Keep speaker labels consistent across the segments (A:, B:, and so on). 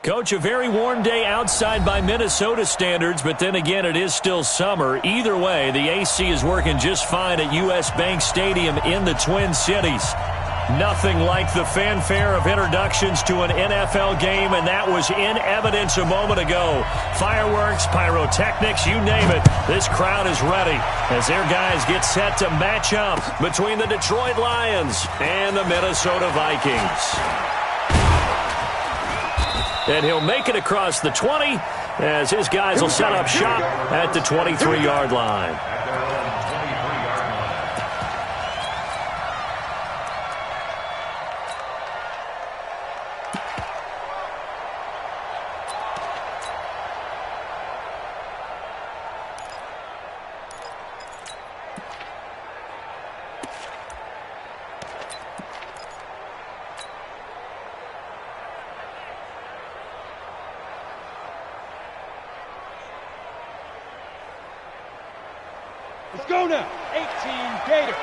A: Coach, a very warm day outside by Minnesota standards, but then again, it is still summer. Either way, the AC is working just fine at U.S. Bank Stadium in the Twin Cities. Nothing like the fanfare of introductions to an NFL game, and that was in evidence a moment ago. Fireworks, pyrotechnics, you name it. This crowd is ready as their guys get set to match up between the Detroit Lions and the Minnesota Vikings. And he'll make it across the 20 as his guys will set up shop at the 23-yard line.
B: Let's go now. 18 Gator.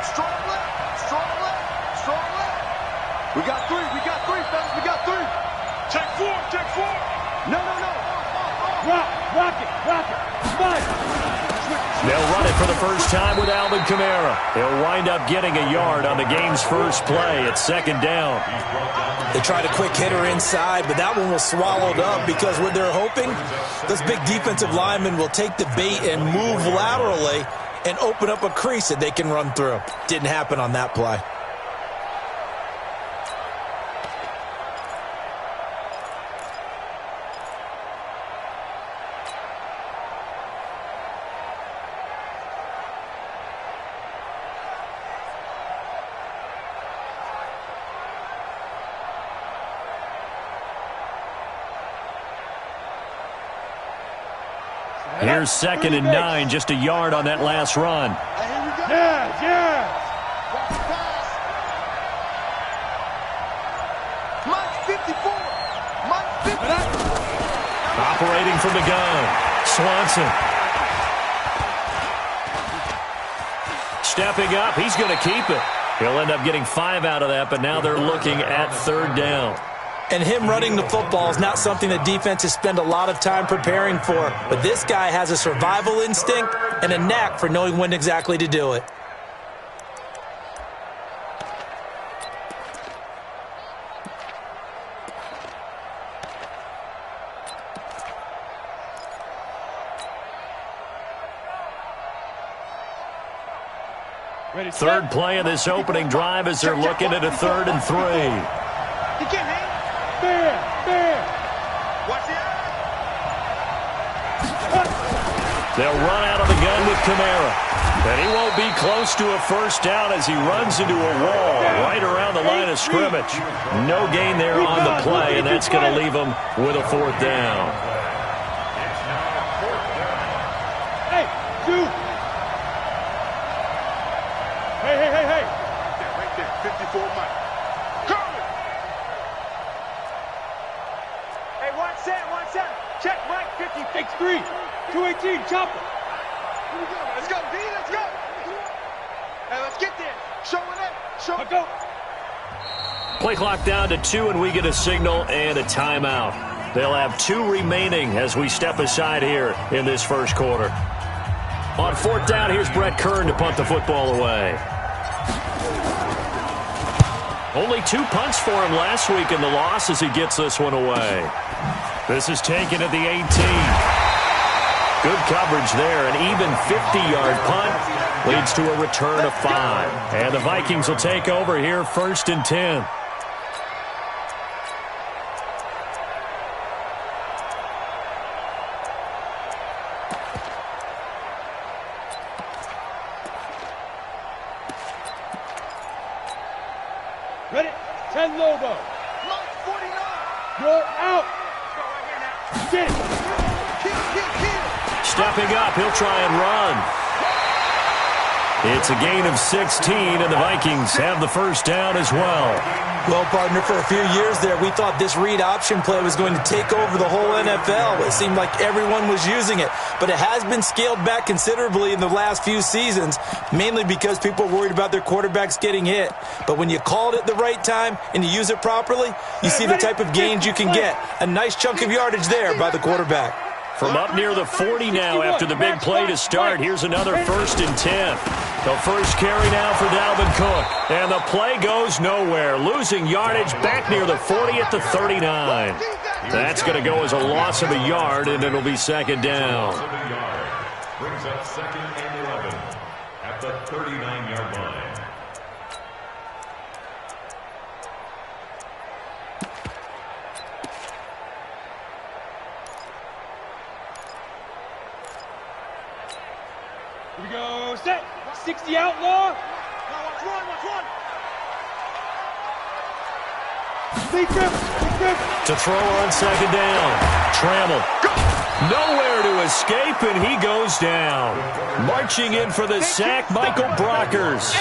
C: Strong left, strong left, strong left. We got three, fellas, we got three.
B: Check four. No. Rock it. Smile.
A: They'll run it for the first time with Alvin Kamara. He'll wind up getting a yard on the game's first play. It's second down.
D: They tried a quick hitter inside, but that one was swallowed up because what they're hoping, those big defensive linemen will take the bait and move laterally and open up a crease that they can run through. Didn't happen on that play.
A: Here's 2nd and 9, just a yard on that last run.
B: Yeah.
C: Mike's 54. Mike's 50.
A: Operating from the gun, Swanson. Stepping up, he's going to keep it. He'll end up getting 5 out of that, but now they're looking at 3rd down.
D: And him running the football is not something the defenses spend a lot of time preparing for. But this guy has a survival instinct and a knack for knowing when exactly to do it.
A: Third play of this opening drive as they're looking at a 3rd and 3.
C: You can't hang.
B: Fair.
C: Watch it.
A: They'll run out of the gun with Kamara. And he won't be close to a first down as he runs into a wall right around the line of scrimmage. No gain there on the play, and that's going to leave him with a 4th down.
B: Hey, shoot. Hey.
C: Right there, 54 Mike.
B: Hey, 1-7. Check Mike, 50. Takes 3. 218, chopper.
C: Here we go. Let's go, D. Let's go. Hey, let's get there. Show it up. Show it.
B: Go.
A: Play clock down to 2, and we get a signal and a timeout. They'll have 2 remaining as we step aside here in this first quarter. On 4th down, here's Brett Kern to punt the football away. Only 2 punts for him last week in the loss as he gets this one away. This is taken at the 18. Good coverage there. An even 50-yard punt leads to a return of 5. And the Vikings will take over here 1st and 10.
B: Ready? 10 Lobo.
C: Mike, 49.
B: You're out. Get it.
C: Kill.
A: Stepping up, he'll try and run. It's a gain of 16, and the Vikings have the first down as well.
D: Well, partner, for a few years there, we thought this read option play was going to take over the whole NFL. It seemed like everyone was using it, but it has been scaled back considerably in the last few seasons, mainly because people are worried about their quarterbacks getting hit. But when you call it at the right time and you use it properly, you see the type of gains you can get. A nice chunk of yardage there by the quarterback.
A: From up near the 40 now after the big play to start, here's another 1st and 10. The first carry now for Dalvin Cook. And the play goes nowhere. Losing yardage back near the 40 at the 39. That's going to go as a loss of a yard, and it'll be 2nd down.
E: Brings up 2nd and 11 at the 39-yard line.
B: Here we go, set. 60 outlaw. Watch one. Big grip.
A: To throw on 2nd down. Trammell. Nowhere to escape, and he goes down. Marching in for the sack, Michael Brockers.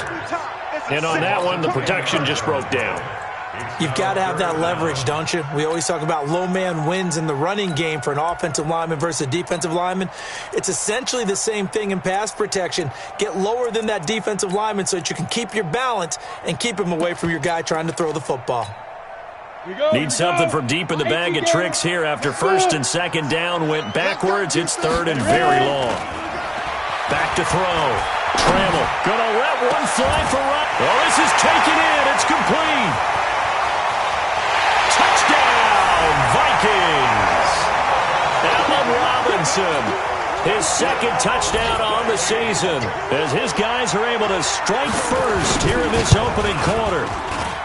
A: And on that one, the protection just broke down.
D: You've got to have that leverage, don't you? We always talk about low man wins in the running game for an offensive lineman versus a defensive lineman. It's essentially the same thing in pass protection. Get lower than that defensive lineman so that you can keep your balance and keep him away from your guy trying to throw the football.
A: Need something from deep in the bag of tricks here after 1st and 2nd down went backwards. It's 3rd and very long. Back to throw. Trammell gonna let one fly for right. Well, this is taken in. It's complete. Touchdown, Vikings. Allen Robinson, his 2nd touchdown on the season, as his guys are able to strike first here in this opening quarter.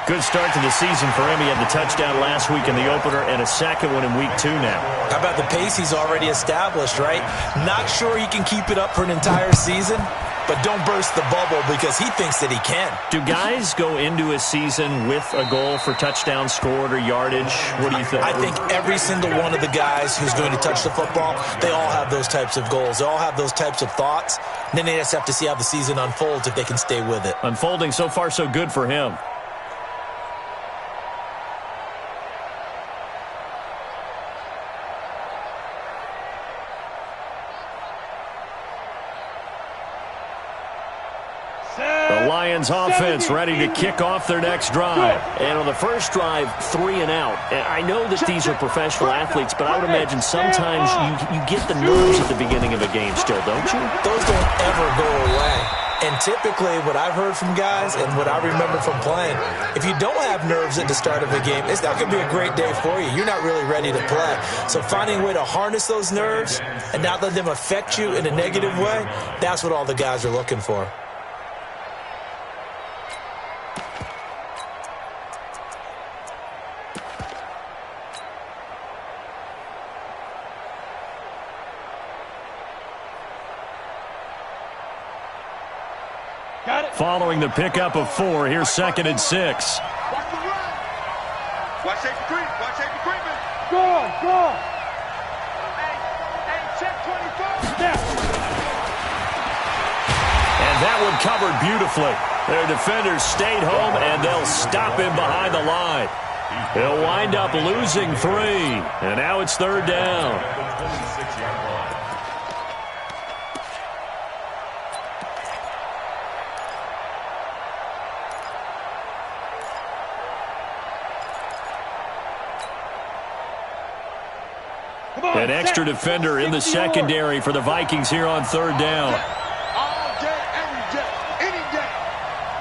A: Good start to the season for him. He had the touchdown last week in the opener and a 2nd one in week 2 now.
D: How about the pace he's already established, right? Not sure he can keep it up for an entire season, but don't burst the bubble because he thinks that he can.
A: Do guys go into a season with a goal for touchdown scored or yardage? What do you think?
D: I think every single one of the guys who's going to touch the football, they all have those types of goals. They all have those types of thoughts. And then they just have to see how the season unfolds if they can stay with it.
A: Unfolding so far so good for him. The Lions offense ready to kick off their next drive. And on the first drive, 3 and out. And I know that these are professional athletes, but I would imagine sometimes you get the nerves at the beginning of a game still, don't you?
D: Those don't ever go away. And typically what I've heard from guys and what I remember from playing, if you don't have nerves at the start of a game, it's not going to be a great day for you. You're not really ready to play. So finding a way to harness those nerves and not let them affect you in a negative way, that's what all the guys are looking for.
A: Following the pickup of 4, here's 2nd and 6.
B: Watch safety creep. Go on. Hey, check 24. Step.
A: And that one covered beautifully. Their defenders stayed home, and they'll stop him behind the line. He'll wind up losing 3, and now it's 3rd down. An extra defender in the secondary for the Vikings here on 3rd down.
C: All day, any day, any day.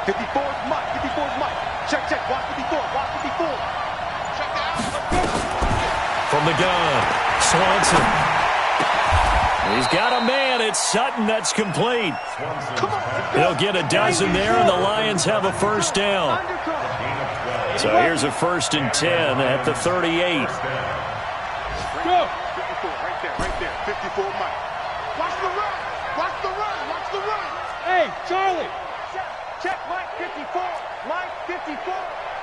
C: 54's Mike. Check. Watch 54. Check out.
A: From the gun, Swanson. He's got a man. It's Sutton. That's complete. He'll get a dozen there, and the Lions have a 1st down. So here's a 1st and 10 at the 38.
B: Go.
C: 54, right there. 54 Mike. Watch the run.
B: Hey, Charlie.
C: Check Mike 54.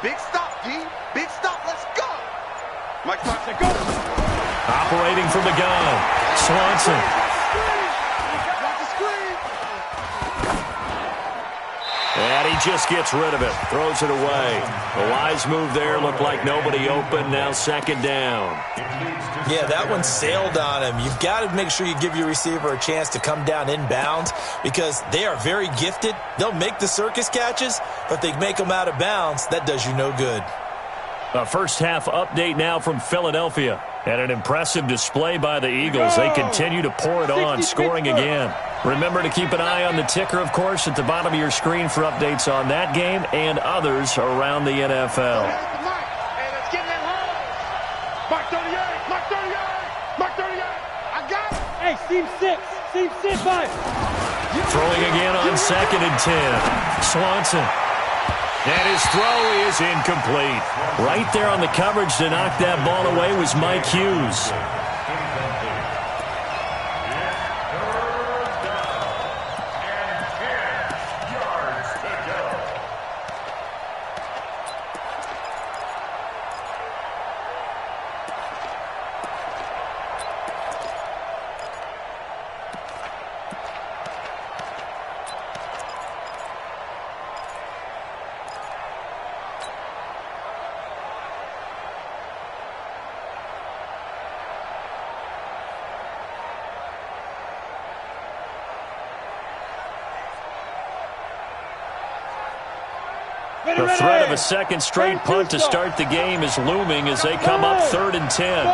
C: Big stop, D. Big stop. Let's go. Mike Swanson, go.
A: Operating from the gun, Swanson.
C: Watch the screen.
A: And he just gets rid of it. Throws it away. A wise move there. Looked like nobody open. Now second down.
D: Yeah, that one sailed on him. You've got to make sure you give your receiver a chance to come down inbounds because they are very gifted. They'll make the circus catches, but if they make them out of bounds, that does you no good.
A: A first half update now from Philadelphia. And an impressive display by the Eagles. They continue to pour it on, scoring again. Remember to keep an eye on the ticker, of course, at the bottom of your screen for updates on that game and others around the NFL.
B: Mark 38, Mark 38, Mark 38. I got it. Hey, seam 6, 5.
A: Throwing again on second and 10. Swanson. And his throw is incomplete. Right there on the coverage to knock that ball away was Mike Hughes. The threat of a second straight punt to start the game is looming as they come up 3rd and 10.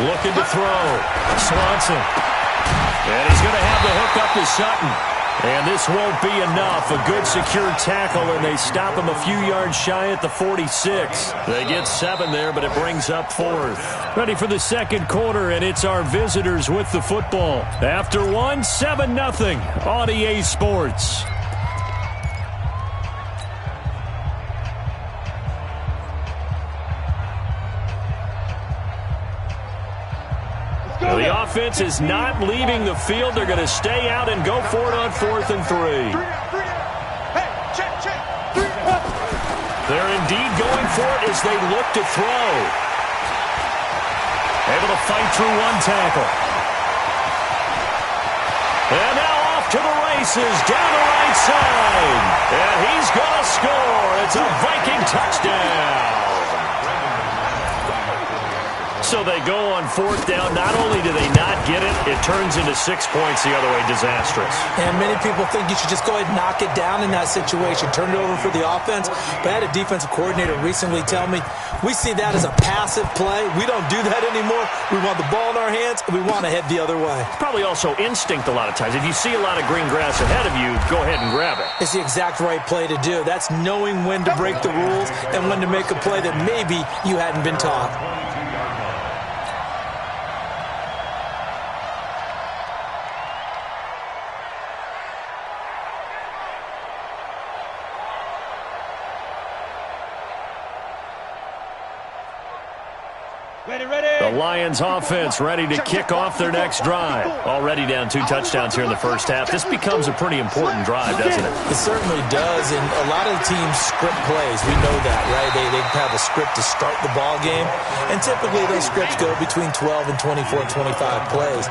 A: Looking to throw. Swanson. And he's going to have the hook up to Sutton. And this won't be enough. A good secure tackle, and they stop him a few yards shy at the 46. They get 7 there, but it brings up 4th. Ready for the second quarter, and it's our visitors with the football. After 7-0 on EA Sports. The offense is not leaving the field. They're going to stay out and go for it on 4th and 3. They're indeed going for it as they look to throw. Able to fight through one tackle. And now off to the races down the right side. And he's going to score. It's a Viking touchdown. So they go on 4th down. Not only do they not get it, it turns into 6 points the other way. Disastrous.
D: And many people think you should just go ahead and knock it down in that situation. Turn it over for the offense. But I had a defensive coordinator recently tell me, we see that as a passive play. We don't do that anymore. We want the ball in our hands, and we want to head the other way.
A: Probably also instinct a lot of times. If you see a lot of green grass ahead of you, go ahead and grab it.
D: It's the exact right play to do. That's knowing when to break the rules and when to make a play that maybe you hadn't been taught.
A: The Lions offense ready to kick off their next drive. Already down 2 touchdowns here in the first half. This becomes a pretty important drive, doesn't it?
D: It certainly does, and a lot of the teams script plays. We know that, right? They have a script to start the ball game, and typically those scripts go between 12 and 24, 25 plays.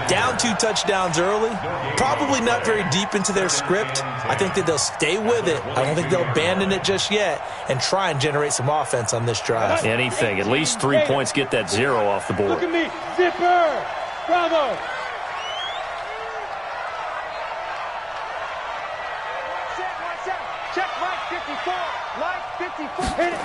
D: Down 2 touchdowns early, probably not very deep into their script. I think that they'll stay with it. I don't think they'll abandon it just yet and try and generate some offense on this drive.
A: Anything. At least 3 points, get that 0 off the board.
B: Look at me. Zipper. Bravo. Check right 54. Right 54. Hit it.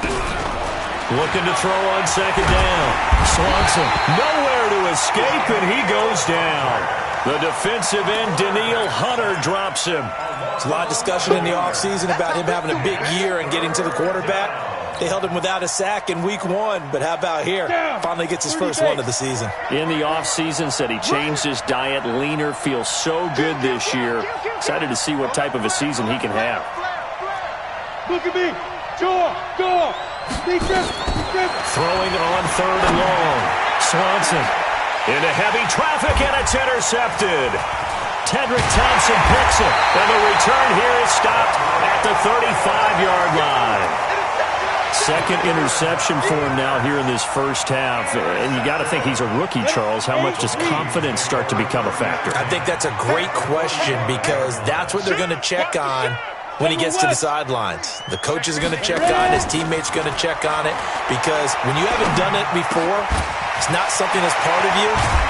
A: Looking to throw on second down. Swanson nowhere to escape, and he goes down. The defensive end, Daniil Hunter, drops him.
D: There's a lot of discussion in the offseason about him having a big year and getting to the quarterback. They held him without a sack in week 1, but how about here? Finally gets his first one of the season.
A: In the offseason, said he changed his diet, leaner, feels so good this year. Excited to see what type of a season he can have.
B: Look at me. Go.
A: Throwing on 3rd and long. Swanson into heavy traffic, and it's intercepted. Tedrick Thompson picks it, and the return here is stopped at the 35-yard line. Second interception for him now here in this first half. And you got to think he's a rookie, Charles. How much does confidence start to become a factor?
D: I think that's a great question because that's what they're going to check on when he gets to the sidelines. The coach is going to check on it. His teammates going to check on it because when you haven't done it before, it's not something that's part of you.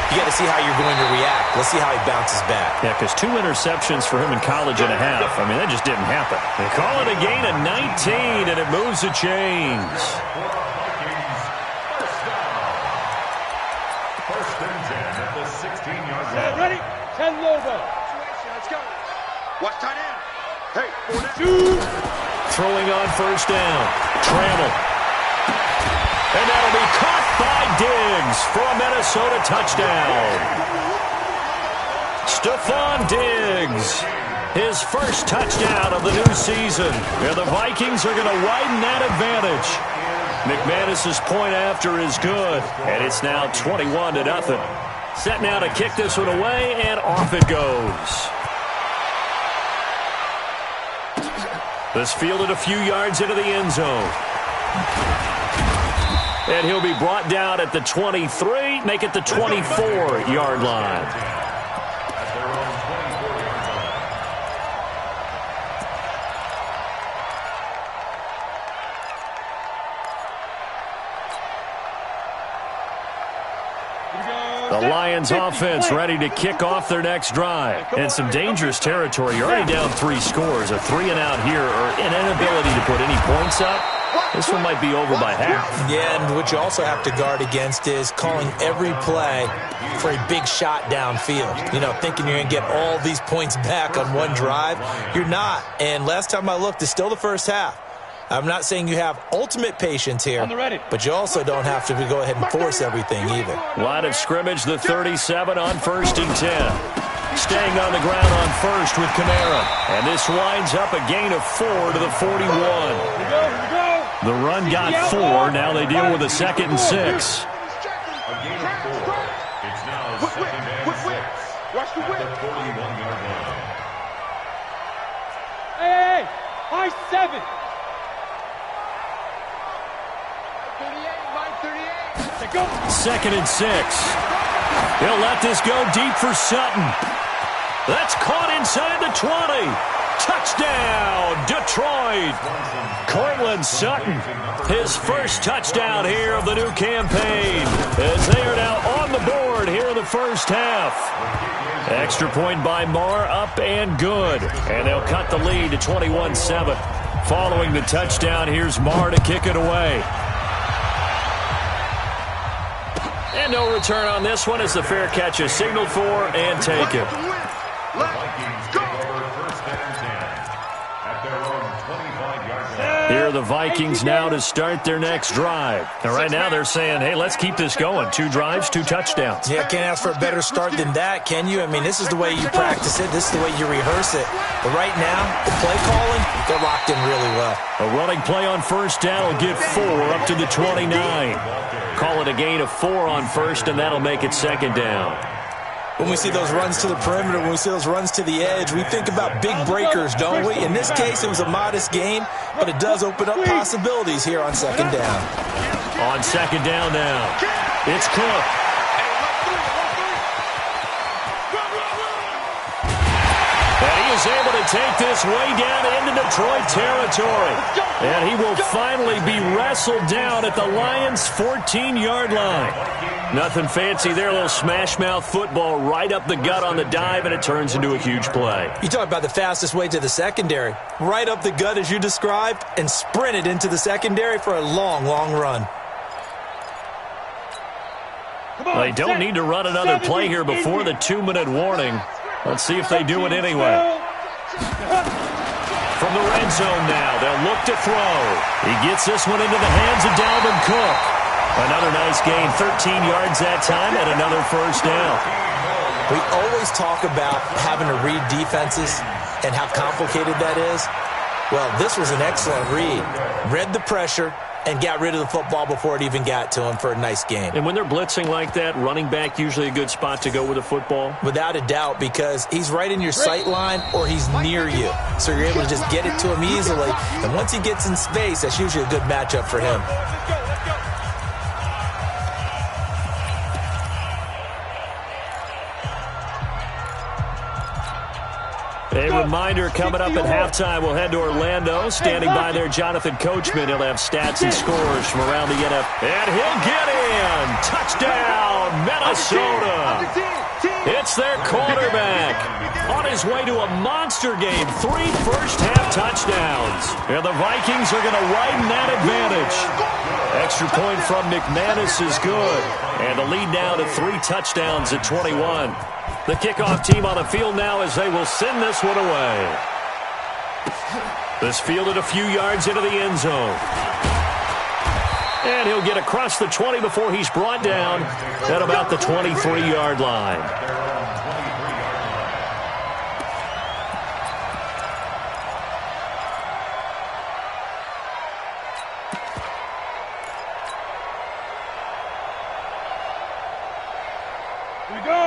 D: You got to see how you're going to react. Let's see how he bounces back.
A: Yeah, because 2 interceptions for him in college and a half. I mean, that just didn't happen. They call it a gain of 19, and it moves the chains.
E: First and 10 at the 16-yard line.
B: Ready? 10 logo.
C: Let's go. Watch tight end. Hey, 4
A: Throwing on first down. Trammell. And that'll be caught by Diggs for a Minnesota touchdown. Stephon Diggs, his first touchdown of the new season. And the Vikings are going to widen that advantage. McManus's point after is good, and it's now 21-0. Set now to kick this one away, and off it goes. This fielded a few yards into the end zone. And he'll be brought down at the 23, make it the 24-yard line. The Lions offense ready to kick off their next drive. And some dangerous territory. You're already down 3 scores. A 3-and-out here or an inability to put any points up. This one might be over by half.
D: Yeah, and what you also have to guard against is calling every play for a big shot downfield. You know, thinking you're going to get all these points back on one drive. You're not. And last time I looked, it's still the first half. I'm not saying you have ultimate patience here, but you also don't have to go ahead and force everything either.
A: Line of scrimmage, the 37 on 1st and 10. Staying on the ground on first with Kamara. And this winds up a gain of 4 to the 41. The run got 4. Now they deal with a 2nd and 6.
E: A gain of 4. It's now 2nd and 6.
C: Watch the whip.
E: At the 41-yard line.
B: Hey, high 7.
A: 2nd and 6. He'll let this go deep for Sutton. That's caught inside the 20. Touchdown, Detroit. Cortland Sutton, his first touchdown here of the new campaign, as they are now on the board here in the first half. Extra point by Marr, up and good. And they'll cut the lead to 21-7. Following the touchdown, here's Marr to kick it away. And no return on this one as the fair catch is signaled for and taken.
E: The Vikings take over 1st and 10 at their own 25-yard line.
A: Here are the Vikings now to start their next drive. And right now they're saying, hey, let's keep this going. 2 drives, 2 touchdowns.
D: Yeah, can't ask for a better start than that, can you? I mean, this is the way you practice it. This is the way you rehearse it. But right now, the play calling, they're locked in really well.
A: A running play on first down will get 4 up to the 29. Call it a gain of 4 on first, and that'll make it 2nd down.
D: When we see those runs to the perimeter, when we see those runs to the edge, we think about big breakers, don't we? In this case, it was a modest gain, but it does open up possibilities here on 2nd down.
A: On 2nd down now, it's Cook. And he is able to take this way down into Detroit territory. And he will finally be wrestled down at the Lions' 14-yard line. Nothing fancy there, a little smash-mouth football right up the gut on the dive, and it turns into a huge play.
D: You talk about the fastest way to the secondary. Right up the gut as you described, and sprinted into the secondary for a long, long run.
A: They don't need to run another play here before the 2-minute warning. Let's see if they do it anyway. From the red zone now, they'll look to throw. He gets this one into the hands of Dalvin Cook. Another nice gain, 13 yards that time, and another first down.
D: We always talk about having to read defenses and how complicated that is. Well, this was an excellent read. Read the pressure, and got rid of the football before it even got to him for a nice gain.
A: And when they're blitzing like that, running back usually a good spot to go with the football?
D: Without a doubt, because he's right in your sight line or he's near you. So you're able to just get it to him easily. And once he gets in space, that's usually a good matchup for him.
A: A reminder, coming up at halftime, we'll head to Orlando. Standing by there, Jonathan Coachman. He'll have stats and scores from around the NFL. And he'll get in. Touchdown, Minnesota. It's their quarterback. On his way to a monster game. 3 first-half touchdowns. And the Vikings are going to widen that advantage. Extra point from McManus is good. And the lead now to 3 touchdowns at 21. The kickoff team on the field now as they will send this one away. This fielded a few yards into the end zone. And he'll get across the 20 before he's brought down at about the 23-yard line.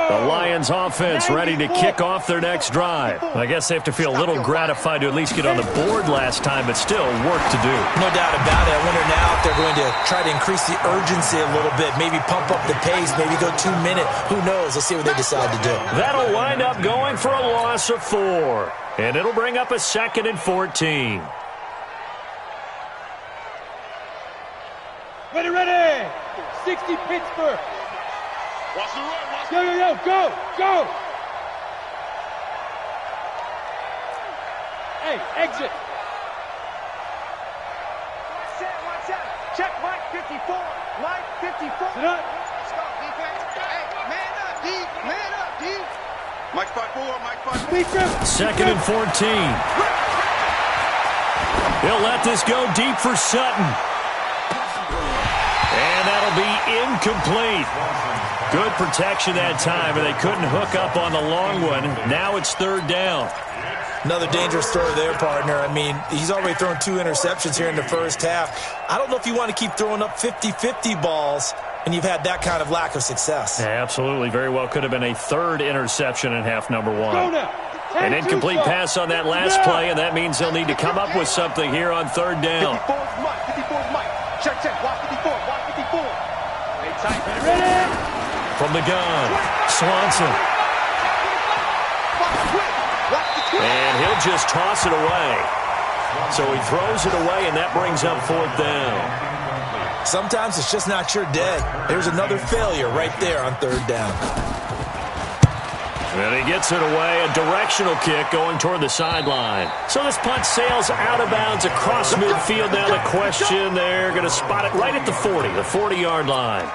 A: The Lions offense ready to kick off their next drive. I guess they have to feel a little gratified to at least get on the board last time, but still work to do.
D: No doubt about it. I wonder now if they're going to try to increase the urgency a little bit, maybe pump up the pace, maybe go 2 minutes. Who knows? Let's see what they decide to do.
A: That'll wind up going for a loss of 4, and it'll bring up a 2nd and 14.
B: Ready. 60 Pittsburgh.
C: Watch the run.
B: Go. Hey, exit.
C: Watch out. Check Mike 54. Mike 54.
B: Sit up.
C: Let's go, defense. Hey, man up, D. Man up, D. Mike 5-4. Mike 5-4.
A: 2nd and 14. He'll let this go deep for Sutton. And that'll be incomplete. Good protection that time, and they couldn't hook up on the long one. Now it's 3rd down.
D: Another dangerous throw there, partner. I mean, he's already thrown 2 interceptions here in the first half. I don't know if you want to keep throwing up 50-50 balls, and you've had that kind of lack of success.
A: Yeah, absolutely. Very well could have been a 3rd interception in half number 1.
B: Go now.
A: An incomplete pass on that last play, and that means they'll need to come up with something here on 3rd down.
C: 54's Mike. Check. Watch 54. Hey, tight.
B: Ready.
A: From the gun, Swanson. And he'll just toss it away. So he throws it away, and that brings up 4th down.
D: Sometimes it's just not your day. There's another failure right there on 3rd down.
A: And he gets it away, a directional kick going toward the sideline. So this punt sails out of bounds across midfield. Now the question, they're going to spot it right at the 40-yard line.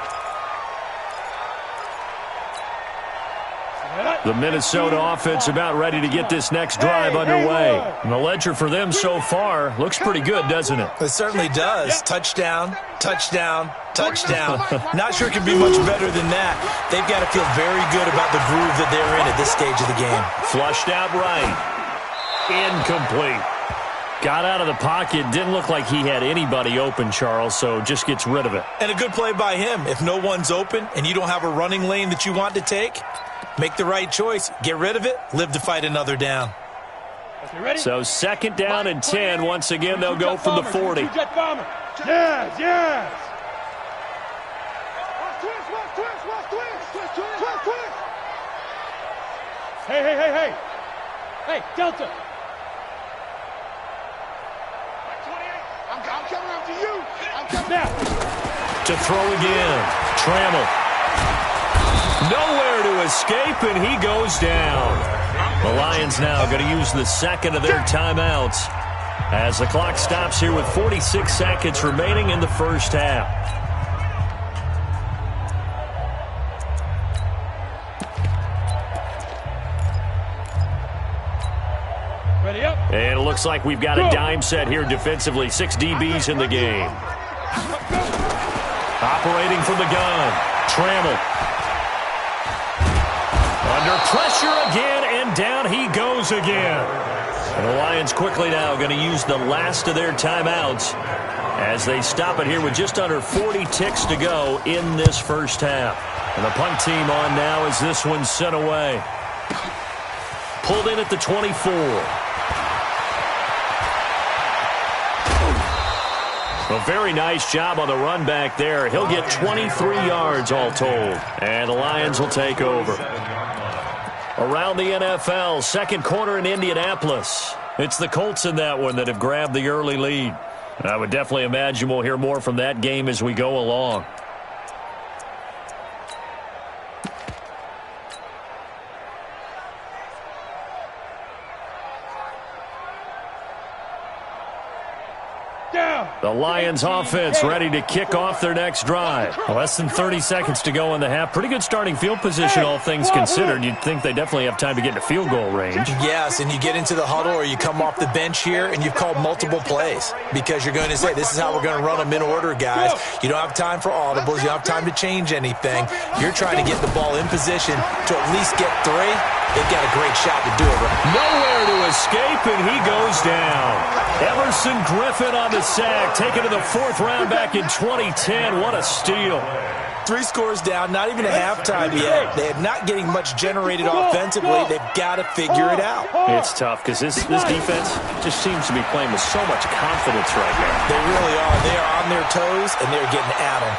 A: The Minnesota offense about ready to get this next drive underway. And the ledger for them so far looks pretty good, doesn't it?
D: It certainly does. Touchdown. Not sure it can be much better than that. They've got to feel very good about the groove that they're in at this stage of the game.
A: Flushed out right. Incomplete. Got out of the pocket. Didn't look like he had anybody open, Charles, so just gets rid of it.
D: And a good play by him. If no one's open and you don't have a running lane that you want to take, make the right choice. Get rid of it. Live to fight another down.
A: So 2nd down and 10. Once again, they'll go from the 40.
B: Yes.
C: Twist.
B: Hey, Delta.
C: I'm coming up to you.
A: To throw again. Trammell. Nowhere to escape, and he goes down. The Lions now going to use the 2nd of their timeouts as the clock stops here with 46 seconds remaining in the first half.
B: Ready up.
A: And it looks like we've got a dime set here defensively. 6 DBs in the game. Operating from the gun. Trammell. Under pressure again, and down he goes again. And the Lions quickly now going to use the last of their timeouts as they stop it here with just under 40 ticks to go in this first half. And the punt team on now as this one's sent away. Pulled in at the 24. A very nice job on the run back there. He'll get 23 yards all told. And the Lions will take over. Around the NFL, second quarter in Indianapolis. It's the Colts in that one that have grabbed the early lead. And I would definitely imagine we'll hear more from that game as we go along. The Lions offense ready to kick off their next drive. Less than 30 seconds to go in the half. Pretty good starting field position, all things considered. You'd think they definitely have time to get to field goal range.
D: Yes, and you get into the huddle or you come off the bench here and you've called multiple plays because you're going to say, this is how we're going to run them in order, guys. You don't have time for audibles. You don't have time to change anything. You're trying to get the ball in position to at least get 3. They've got a great shot to do it.
A: Nowhere to escape, and he goes down. Everson Griffin on the sack, taken to the 4th round back in 2010. What a steal.
D: 3 scores down, not even a halftime yet. They're not getting much generated offensively. They've got to figure it out.
A: It's tough because this defense just seems to be playing with so much confidence right now.
D: They really are. They are on their toes, and they're getting at them.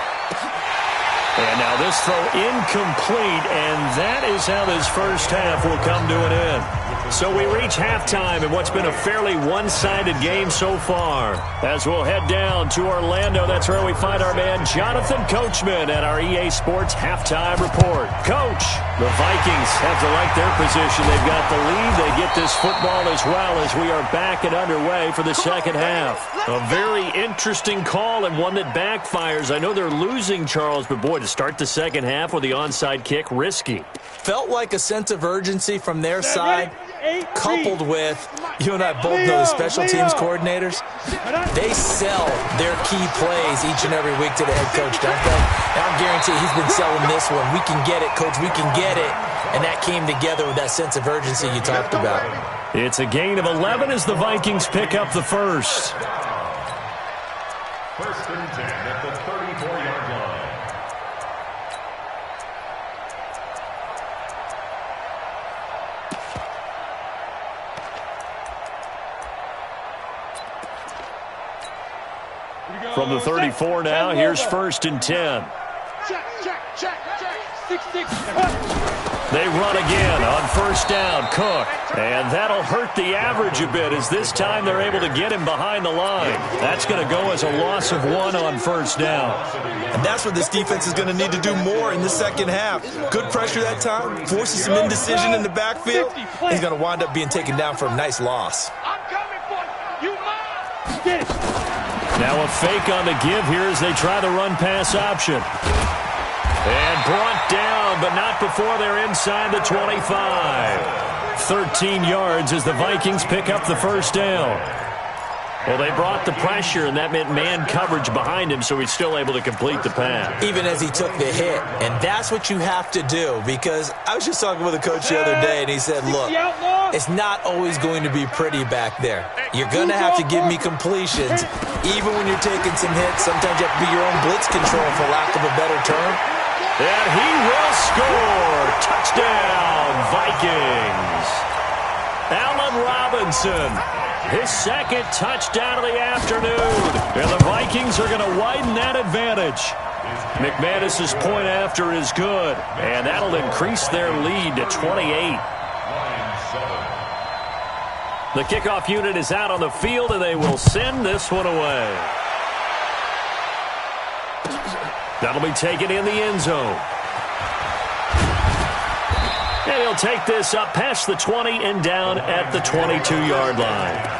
A: And now this throw incomplete, and that is how this first half will come to an end. So we reach halftime in what's been a fairly one-sided game so far. As we'll head down to Orlando, that's where we find our man Jonathan Coachman at our EA Sports Halftime Report. Coach, the Vikings have to like their position. They've got the lead. They get this football as well as we are back and underway for the second half. A very interesting call and one that backfires. I know they're losing, Charles, but boy, to start the second half with the onside kick, risky.
D: Felt like a sense of urgency from their side, coupled with, you and I both know the special teams coordinators, they sell their key plays each and every week to the head coach, don't they? And I guarantee he's been selling this one. We can get it, coach, we can get it. And that came together with that sense of urgency you talked about.
A: It's a gain of 11 as the Vikings pick up the first.
E: First and 10 at the 34-yard line.
A: From the 34 now, here's first and 10.
B: Check. 6-6.
A: They run again on first down, Cook. And that'll hurt the average a bit as this time they're able to get him behind the line. That's going to go as a loss of 1 on first down.
D: And that's what this defense is going to need to do more in the second half. Good pressure that time, forces some indecision in the backfield. He's going to wind up being taken down for a nice loss.
B: I'm coming for you. You mine.
A: Now a fake on the give here as they try the run-pass option. And brought down, but not before they're inside the 25. 13 yards as the Vikings pick up the first down. Well, they brought the pressure, and that meant man coverage behind him, so he's still able to complete the pass.
D: Even as he took the hit. And that's what you have to do, because I was just talking with a coach the other day, and he said, look, it's not always going to be pretty back there. You're going to have to give me completions. Even when you're taking some hits, sometimes you have to be your own blitz control, for lack of a better term.
A: And he will score. Touchdown, Vikings. Allen Robinson, his second touchdown of the afternoon. And the Vikings are going to widen that advantage. McManus's point after is good, and that'll increase their lead to 28. The kickoff unit is out on the field, and they will send this one away. That'll be taken in the end zone. And he'll take this up past the 20 and down at the 22-yard line.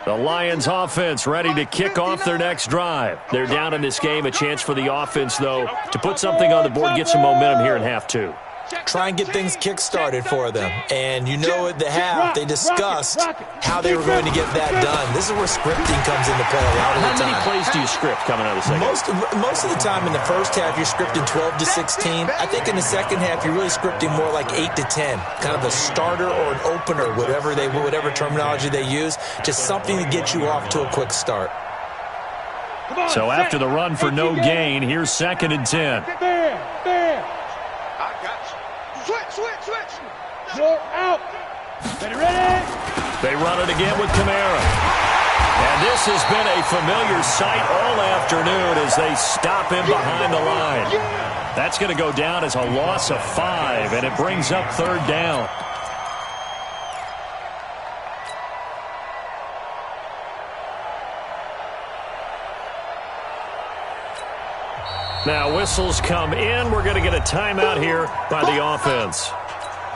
A: The Lions offense ready to kick off their next drive. They're down in this game. A chance for the offense, though, to put something on the board, get some momentum here in half 2.
D: try and get things kick-started for them. And you know at the half, they discussed how they were going to get that done. This is where scripting comes into play a lot of the time.
A: How many plays do you script coming out of the second?
D: Most of the time in the first half, you're scripting 12 to 16. I think in the second half, you're really scripting more like 8 to 10. Kind of a starter or an opener, whatever terminology they use. Just something to get you off to a quick start.
A: So after the run for no gain, here's 2nd and 10.
C: I got you. Switch.
B: You're out. Ready?
A: They run it again with Kamara. And this has been a familiar sight all afternoon as they stop him behind the line. That's going to go down as a loss of 5, and it brings up 3rd down. Now whistles come in. We're going to get a timeout here by the offense.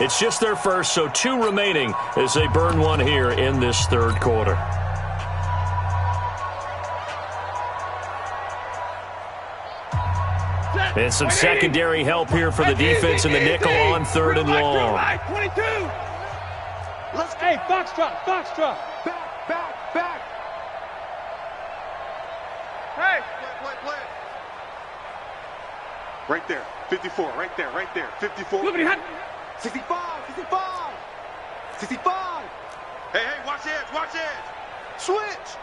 A: It's just their first, so 2 remaining as they burn one here in this 3rd quarter. And some secondary help here for the defense in the nickel on 3rd and long.
B: 22. Hey, foxtrot.
C: Back. Hey, play. Right there, 54, right there, 54. 65. Hey, watch edge. Switch.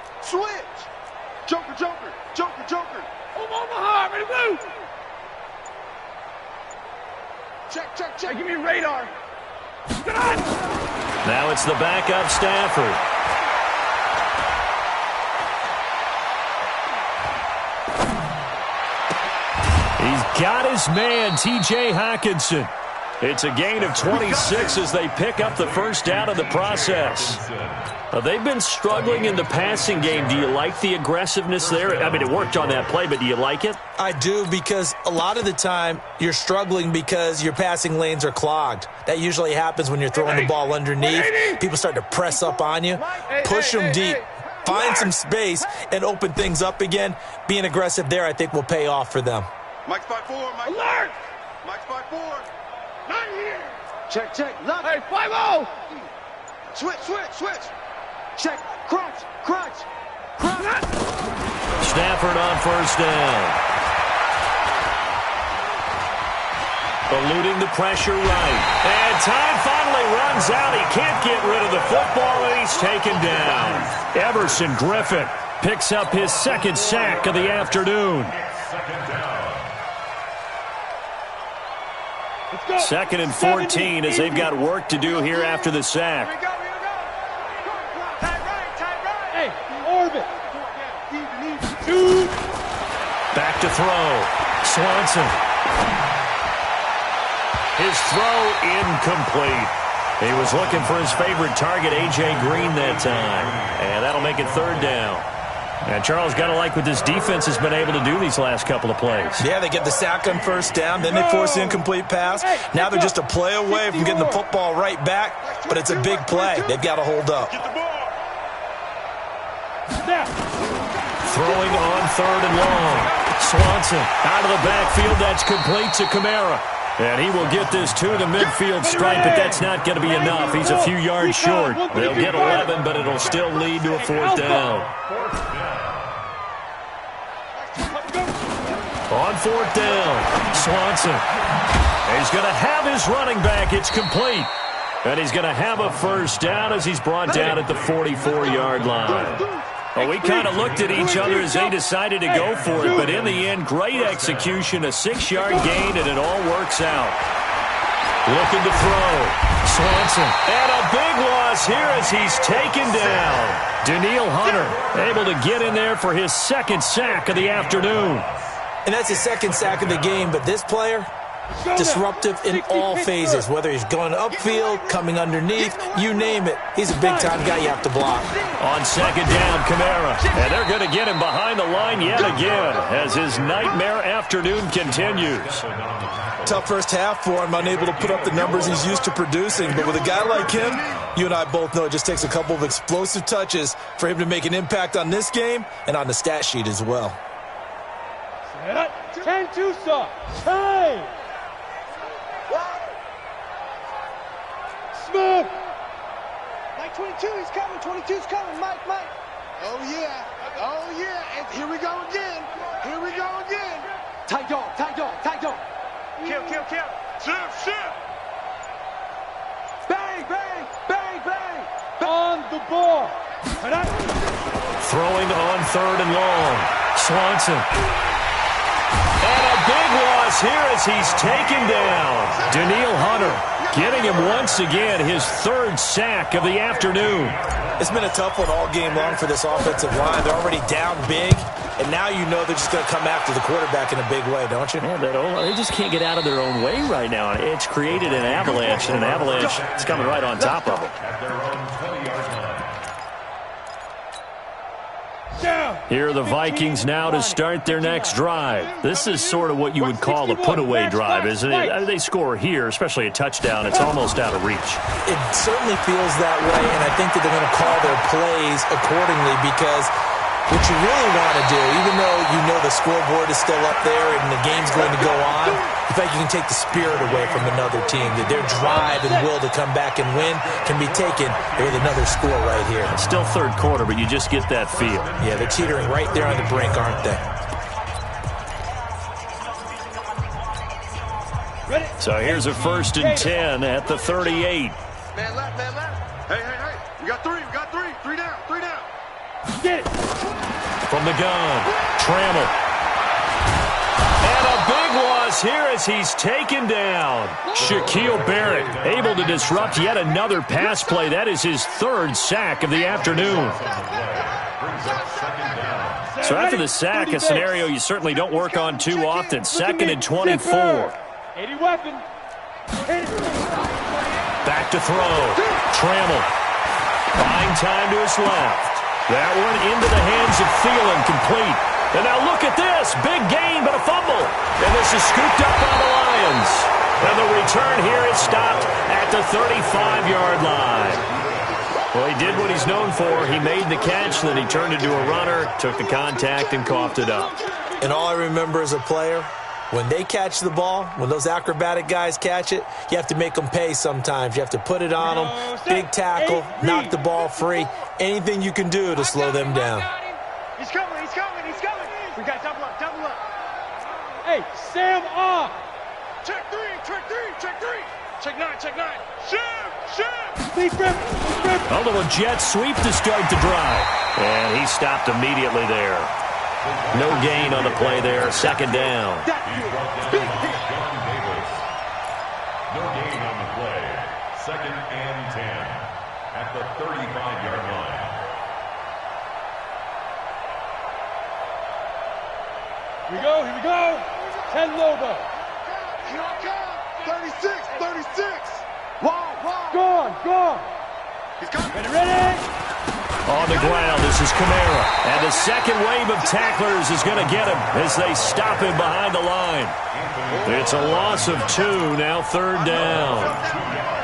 C: Joker.
B: Omaha, ready to move.
C: Check.
B: Hey, give me radar.
A: Now it's the backup Stafford. He's got his man, T.J. Hockenson. It's a gain of 26 as they pick up the first down in the process. They've been struggling in the passing game. Do you like the aggressiveness there? I mean, it worked on that play, but do you like it?
D: I do, because a lot of the time you're struggling because your passing lanes are clogged. That usually happens when you're throwing the ball underneath. People start to press up on you, push them deep, find some space, and open things up again. Being aggressive there, I think, will pay off for them.
C: Mike's by 4, Mike.
B: Alert!
C: Mike's by 4.
B: Not here.
C: Check. Love
B: Hey, 5-0.
C: Switch. Check. Crunch.
A: Stafford on first down. Eluding the pressure right. And time finally runs out. He can't get rid of the football, and he's taken down. Everson Griffin picks up his 2nd sack of the afternoon. 2nd and 14 as they've got work to do here after the sack.
B: Here we go. Tight right. Hey, orbit.
A: Back to throw. Swanson. His throw incomplete. He was looking for his favorite target, A.J. Green, that time. And that'll make it 3rd down. And Charles, got to like what this defense has been able to do these last couple of plays.
D: Yeah, they get the sack on first down, then they force the incomplete pass. Now they're just a play away from getting the football right back, but it's a big play. They've got to hold up.
A: Throwing on 3rd and long. Swanson out of the backfield. That's complete to Kamara. And he will get this to the midfield stripe, but that's not going to be enough. He's a few yards short. They'll get 11, but it'll still lead to a 4th down. On 4th down, Swanson. He's going to have his running back. It's complete. And he's going to have a first down as he's brought down at the 44-yard line. Well, we kind of looked at each other as they decided to go for it, but in the end, great execution, a 6-yard gain, and it all works out. Looking to throw. Swanson. And a big loss here as he's taken down. Danielle Hunter able to get in there for his 2nd sack of the afternoon.
D: And that's his 2nd sack of the game, but this player, disruptive in all phases, whether he's going upfield, coming underneath, you name it. He's a big-time guy you have to block.
A: On 2nd down, Kamara. And they're going to get him behind the line yet again as his nightmare afternoon continues.
D: Tough first half for him, unable to put up the numbers he's used to producing. But with a guy like him, you and I both know it just takes a couple of explosive touches for him to make an impact on this game and on the stat sheet as well.
B: 10-2, sir. Time. move.
C: Mike 22, he's coming. 22's coming. Mike. Oh, yeah. And here we go again. Tight dog. Kill. Shift. Bang.
B: On the ball.
A: Throwing on 3rd and long. Swanson. And a big loss here as he's taken down. Daniil Hunter getting him once again his 3rd sack of the afternoon.
D: It's been a tough one all game long for this offensive line. They're already down big, and now you know they're just going to come after the quarterback in a big way, don't you?
A: Yeah, they just can't get out of their own way right now. It's created an avalanche, and an avalanche is coming right on top of them.
E: At their own 20-yard line.
A: Here are the Vikings now to start their next drive. This is sort of what you would call a put-away drive, isn't it? They score here, especially a touchdown. It's almost out of reach.
D: It certainly feels that way, and I think that they're going to call their plays accordingly because what you really want to do, even though you know the scoreboard is still up there and the game's going to go on, you think you can take the spirit away from another team, that their drive and will to come back and win can be taken with another score right here.
A: It's still 3rd quarter, but you just get that feel.
D: Yeah, they're teetering right there on the brink, aren't they?
A: So here's a 1st and 10 at the 38.
C: Man left. Hey. We got three. Three down.
B: Get it.
A: From the gun, Trammell. And a big loss here as he's taken down. Shaquille Barrett able to disrupt yet another pass play. That is his 3rd sack of the afternoon. So after the sack, a scenario you certainly don't work on too often. 2nd and 24.
B: 80 weapon.
A: Back to throw. Trammell. Buying time to his left. That one into the hands of Thielen, complete. And now look at this. Big gain, but a fumble. And this is scooped up by the Lions. And the return here is stopped at the 35-yard line. Well, he did what he's known for. He made the catch, then he turned into a runner, took the contact, and coughed it up.
D: And all I remember as a player, when they catch the ball, when those acrobatic guys catch it, you have to make them pay sometimes. You have to put it on them, big tackle, knock the ball free. Anything you can do to slow them down.
B: He's coming. We got double up. Hey, Sam off.
C: Check three. Check nine. Shift.
B: Deep rip.
A: A little jet sweep to start the drive. And he stopped immediately there. No gain on the play there. 2nd down.
E: John Davis. No gain on the play. 2nd and 10 at the 35-yard line.
B: Here we go. 10 Lobo.
C: Here I come. 36. Wall.
B: Gone.
C: He's coming.
B: Ready.
A: On the ground, this is Kamara. And the second wave of tacklers is going to get him as they stop him behind the line. It's a loss of 2, now 3rd down.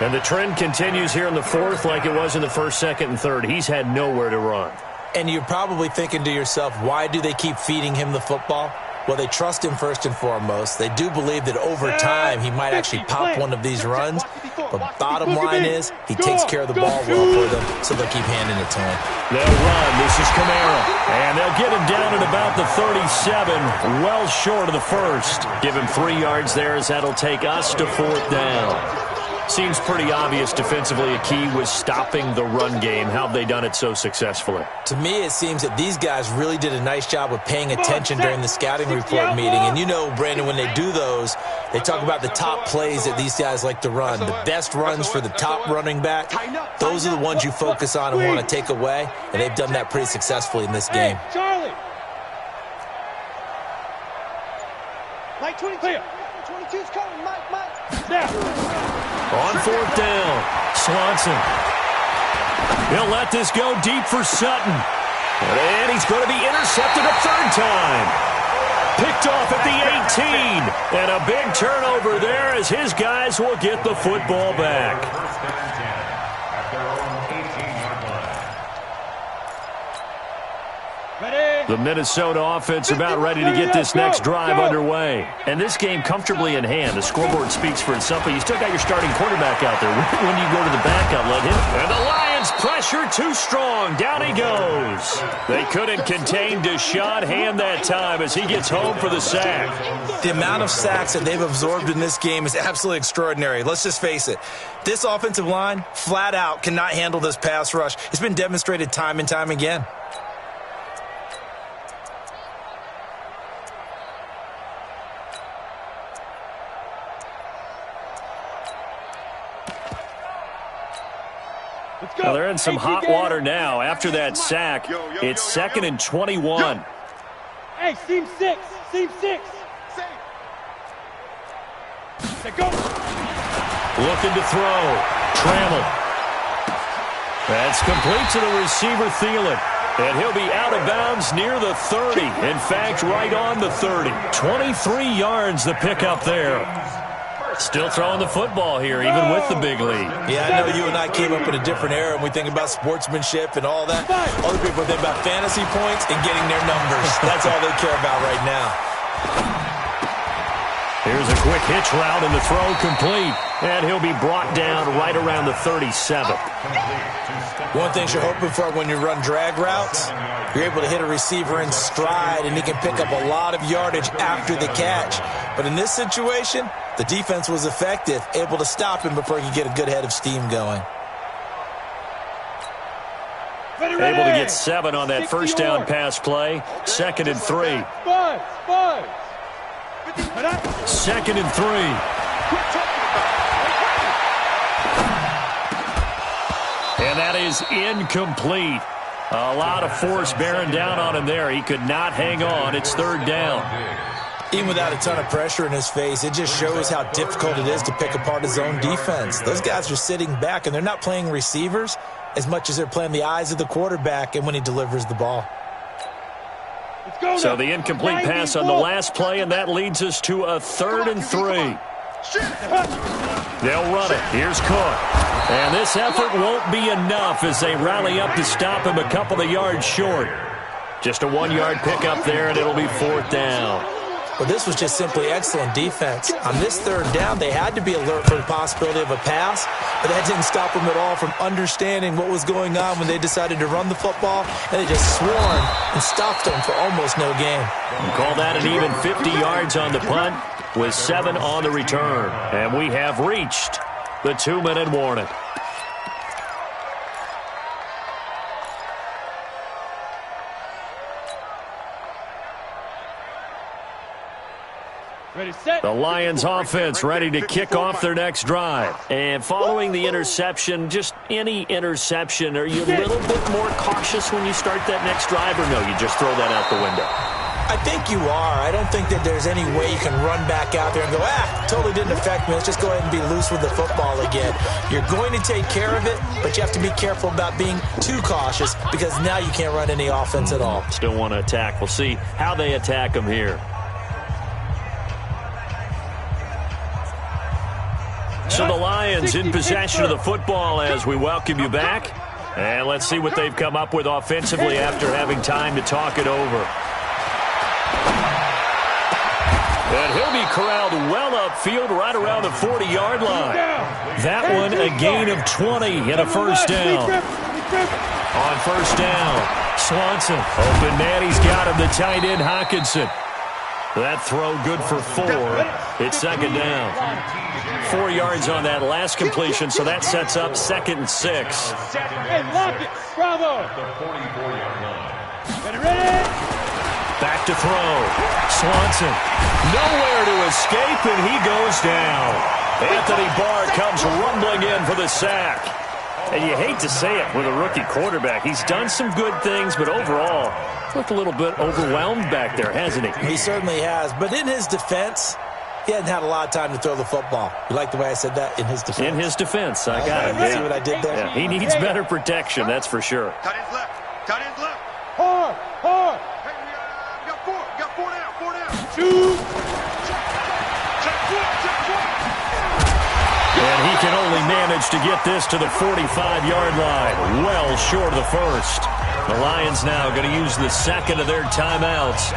A: And the trend continues here in the 4th like it was in the 1st, 2nd, and 3rd. He's had nowhere to run.
D: And you're probably thinking to yourself, why do they keep feeding him the football? Well, they trust him first and foremost. They do believe that over time he might actually pop one of these runs. But bottom line is he takes care of the ball well for them, so they'll keep handing it to him.
A: They'll run. This is Kamara. And they'll get him down at about the 37, well short of the 1st. Give him 3 yards there as that'll take us to 4th down. Seems pretty obvious defensively a key was stopping the run game. How have they done it so successfully?
D: To me, it seems that these guys really did a nice job of paying attention during the scouting report meeting. And you know, Brandon, when they do those, they talk about the top plays that these guys like to run. The best runs for the top running back, those are the ones you focus on and want to take away. And they've done that pretty successfully in this game.
B: Charlie.
C: Mike 22. 22's coming. Mike.
A: On 4th down, Swanson. He'll let this go deep for Sutton. And he's going to be intercepted a 3rd time. Picked off at the 18. And a big turnover there as his guys will get the football back.
E: 1st and 10 at their own 18-yard line.
B: Ready.
A: The Minnesota offense about ready to get this next drive underway. And this game comfortably in hand. The scoreboard speaks for itself, but you still got your starting quarterback out there. When you go to the backup, let him. And the Lions pressure too strong. Down he goes. They couldn't contain Deshaun Hand that time as he gets home for the sack.
D: The amount of sacks that they've absorbed in this game is absolutely extraordinary. Let's just face it. This offensive line, flat out, cannot handle this pass rush. It's been demonstrated time and time again.
A: Well, they're in some hot water now. After that sack, it's 2nd and 21.
B: Hey, seam 6. Seam 6. Go.
A: Looking to throw. Trammell. That's complete to the receiver, Thielen. And he'll be out of bounds near the 30. In fact, right on the 30. 23 yards the pickup there. Still throwing the football here, even with the big lead.
D: Yeah, I know you and I came up in a different era, and we think about sportsmanship and all that. Other people think about fantasy points and getting their numbers. That's all they care about right now.
A: Here's a quick hitch route, and the throw complete. And he'll be brought down right around the 37.
D: One thing you're hoping for when you run drag routes, you're able to hit a receiver in stride, and he can pick up a lot of yardage after the catch. But in this situation, the defense was effective, able to stop him before he could get a good head of steam going.
A: Able to get 7 on that first down pass play. 2nd and 3. 2nd and 3. And that is incomplete. A lot of force bearing down on him there. He could not hang on. It's 3rd down.
D: Even without a ton of pressure in his face, it just shows how difficult it is to pick apart his own defense. Those guys are sitting back, and they're not playing receivers as much as they're playing the eyes of the quarterback and when he delivers the ball.
A: So the incomplete pass on the last play, and that leads us to a 3rd and 3. They'll run it. Here's Cook. And this effort won't be enough as they rally up to stop him a couple of yards short. Just a 1-yard pickup there, and it'll be 4th down.
D: Well, this was just simply excellent defense. On this 3rd down, they had to be alert for the possibility of a pass, but that didn't stop them at all from understanding what was going on when they decided to run the football, and they just swarmed and stopped them for almost no gain.
A: You call that an even 50 yards on the punt with 7 on the return. And we have reached the 2-minute warning.
B: Ready, set.
A: The Lions offense ready to kick off their next drive. And following the interception, just any interception, are you a little bit more cautious when you start that next drive, or no, you just throw that out the window?
D: I think you are. I don't think that there's any way you can run back out there and go, totally didn't affect me. Let's just go ahead and be loose with the football again. You're going to take care of it, but you have to be careful about being too cautious because now you can't run any offense at all.
A: Still want to attack. We'll see how they attack them here. So the Lions in possession of the football as we welcome you back. And let's see what they've come up with offensively after having time to talk it over. And he'll be corralled well upfield right around the 40-yard line. That one a gain of 20 and a first down. On first down, Swanson. Open man, he's got him, the tight end Hockenson. That throw good for 4. It's 2nd down. 4 yards on that last completion, so that sets up 2nd and 6.
B: Hey, lock it. Bravo. Ready?
A: Back to throw. Swanson. Nowhere to escape, and he goes down. Anthony Barr comes rumbling in for the sack. And you hate to say it with a rookie quarterback. He's done some good things, but overall, looked a little bit overwhelmed back there, hasn't he?
D: He certainly has. But in his defense, he hadn't had a lot of time to throw the football. You like the way I said that? In his defense.
A: In his defense. I got it.
D: You see what I did there?
A: Yeah, he needs better protection, that's for sure.
C: Tight ends left. Tight ends left.
B: Hard.
C: Hey, we got 4. We got 4 down. 4 down.
B: Shoot.
C: Check 4.
A: And he can only manage chance to get this to the 45-yard line. Well short of the first. The Lions now going to use the second of their timeouts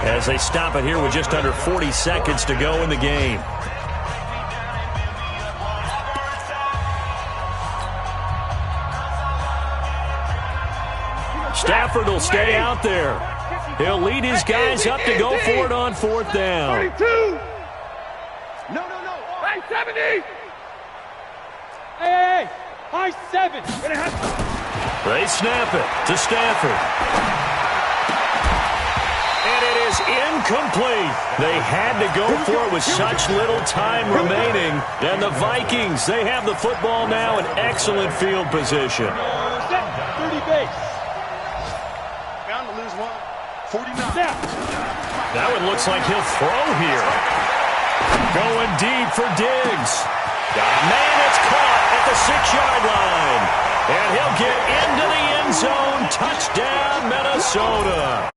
A: as they stop it here with just under 40 seconds to go in the game. Stafford will stay out there. He'll lead his guys up to go for it on fourth down.
B: 32. No. High 70. Hey. High 7.
A: They snap it to Stafford. And it is incomplete. They had to go for it with such little time remaining. And the Vikings, they have the football now in excellent field position.
B: 30 base.
C: Bound to lose one. 49.
A: That one looks like he'll throw here. Going deep for Diggs. Man, it's caught at the 6-yard line. And he'll get into the end zone. Touchdown, Minnesota.